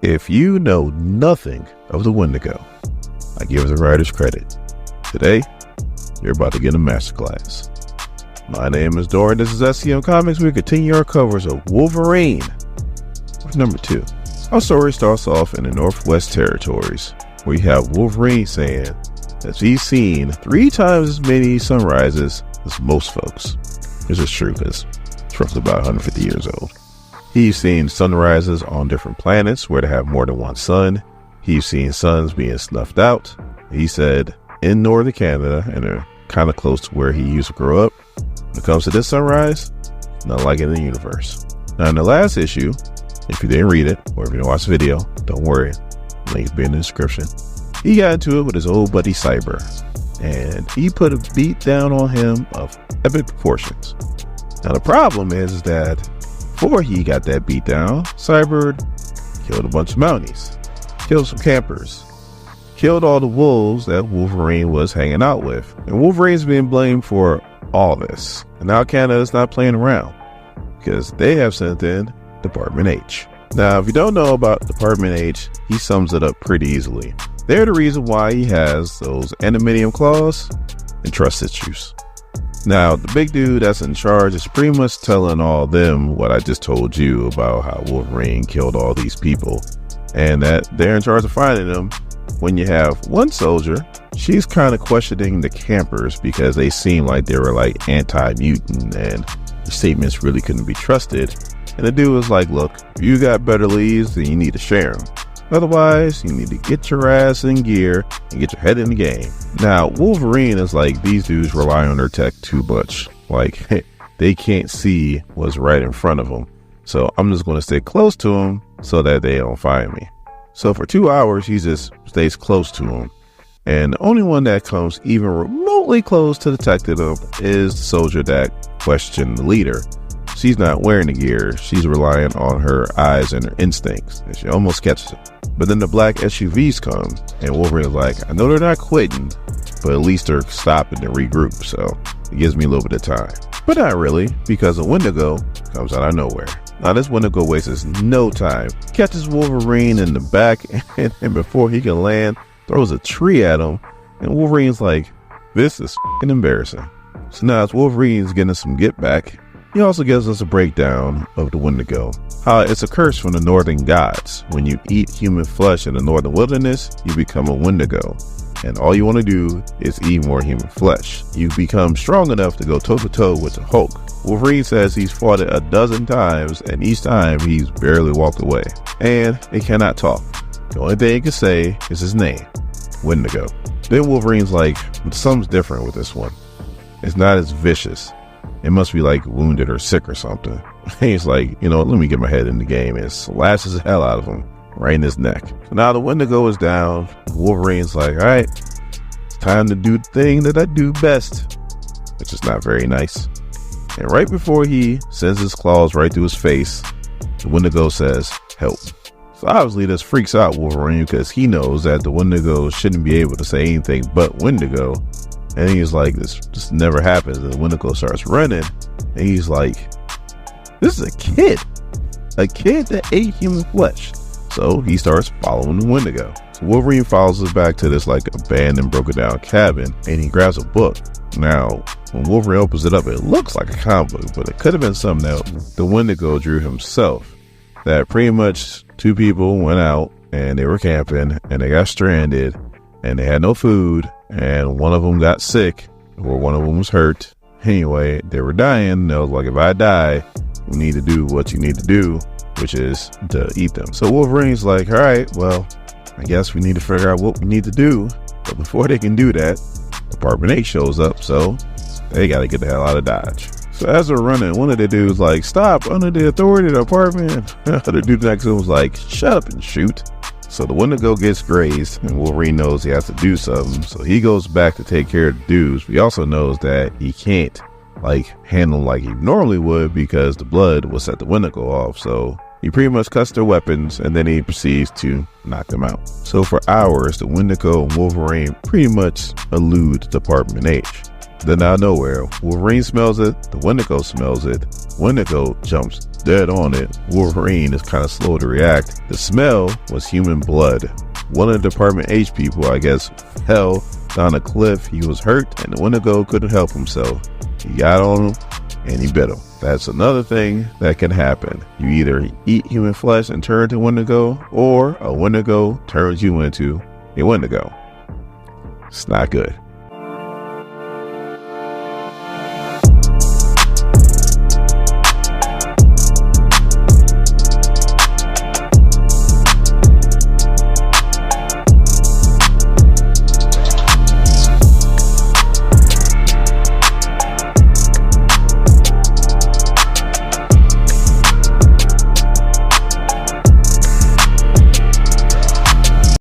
If you know nothing of the Wendigo, I give the writers credit. Today, you're about to get a masterclass. My name is Dorian. This is SCM Comics. We continue our covers of Wolverine. Number 2. Our story starts off in the Northwest Territories, where you have Wolverine saying that he's seen 3 times as many sunrises as most folks. This is true because it's roughly about 150 years old. He's seen sunrises on different planets where they have more than one sun. He's seen suns being snuffed out. He said in northern Canada, and they're kind of close to where he used to grow up. When it comes to this sunrise, not like it in the universe. Now in the last issue, if you didn't read it, or if you didn't watch the video, don't worry, links be in the description. He got into it with his old buddy Cyber, and he put a beat down on him of epic proportions. Now the problem is that before he got that beat down, Cyber killed a bunch of Mounties, killed some campers, killed all the wolves that Wolverine was hanging out with. And Wolverine's being blamed for all this. And now Canada's not playing around because they have sent in Department H. Now, if you don't know about Department H, he sums it up pretty easily. They're the reason why he has those adamantium claws and trust issues. Now, the big dude that's in charge is pretty much telling all them what I just told you about how Wolverine killed all these people and that they're in charge of finding them. When you have one soldier, she's kind of questioning the campers because they seem like they were like anti-mutant and the statements really couldn't be trusted. And the dude was like, look, if you got better leads, then you need to share them. Otherwise, you need to get your ass in gear and get your head in the game. Now, Wolverine is like, these dudes rely on their tech too much. Like, they can't see what's right in front of them. So I'm just going to stay close to them so that they don't find me. So for 2 hours, he just stays close to him. And the only one that comes even remotely close to detecting him is the soldier that questioned the leader. She's not wearing the gear. She's relying on her eyes and her instincts, and she almost catches him. But then the black SUVs come, and Wolverine's like, I know they're not quitting, but at least they're stopping and regroup, so it gives me a little bit of time. But not really, because a Wendigo comes out of nowhere. Now this Wendigo wastes no time, catches Wolverine in the back, and before he can land, throws a tree at him, and Wolverine's like, this is f***ing embarrassing. So now as Wolverine's getting some get back, he also gives us a breakdown of the Wendigo. How it's a curse from the northern gods. When you eat human flesh in the northern wilderness, you become a Wendigo. And all you want to do is eat more human flesh. You become strong enough to go toe-to-toe with the Hulk. Wolverine says he's fought it a dozen times, and each time he's barely walked away. And he cannot talk. The only thing he can say is his name, Wendigo. Then Wolverine's like, something's different with this one. It's not as vicious. It must be like wounded or sick or something. He's like, you know, let me get my head in the game, and slashes the hell out of him right in his neck. So now the Wendigo is down. Wolverine's like, all right, it's time to do the thing that I do best, which is not very nice. And right before he sends his claws right through his face, the Wendigo says, help. So obviously this freaks out Wolverine because he knows that the Wendigo shouldn't be able to say anything but Wendigo. And he's like, this never happens. And the Wendigo starts running, and he's like, this is a kid that ate human flesh. So he starts following the Wendigo. So Wolverine follows us back to this like abandoned, broken down cabin, and he grabs a book. Now, when Wolverine opens it up, it looks like a comic book, but it could have been something that the Wendigo drew himself. That pretty much 2 people went out and they were camping and they got stranded and they had no food. And one of them got sick, or one of them was hurt. Anyway, they were dying. They was like, if I die, you need to do what you need to do, which is to eat them. So Wolverine's like, all right, well, I guess we need to figure out what we need to do. But before they can do that, Department H shows up, so they got to get the hell out of Dodge. So as they're running, one of the dudes like, stop, under the authority of the department. The other dude next to him was like, shut up and shoot. So the Wendigo gets grazed, and Wolverine knows he has to do something. So he goes back to take care of the dudes. But he also knows that he can't like handle them like he normally would because the blood will set the Wendigo off. So he pretty much cuts their weapons, and then he proceeds to knock them out. So for hours, the Wendigo and Wolverine pretty much elude Department H. Then out of nowhere, Wolverine smells it, the Wendigo smells it, Wendigo jumps dead on it. Wolverine is kind of slow to react. The smell was human blood. One of the Department H people, I guess, fell down a cliff. He was hurt and the Wendigo couldn't help himself. He got on him and he bit him. That's another thing that can happen. You either eat human flesh and turn into Wendigo, or a Wendigo turns you into a Wendigo. It's not good.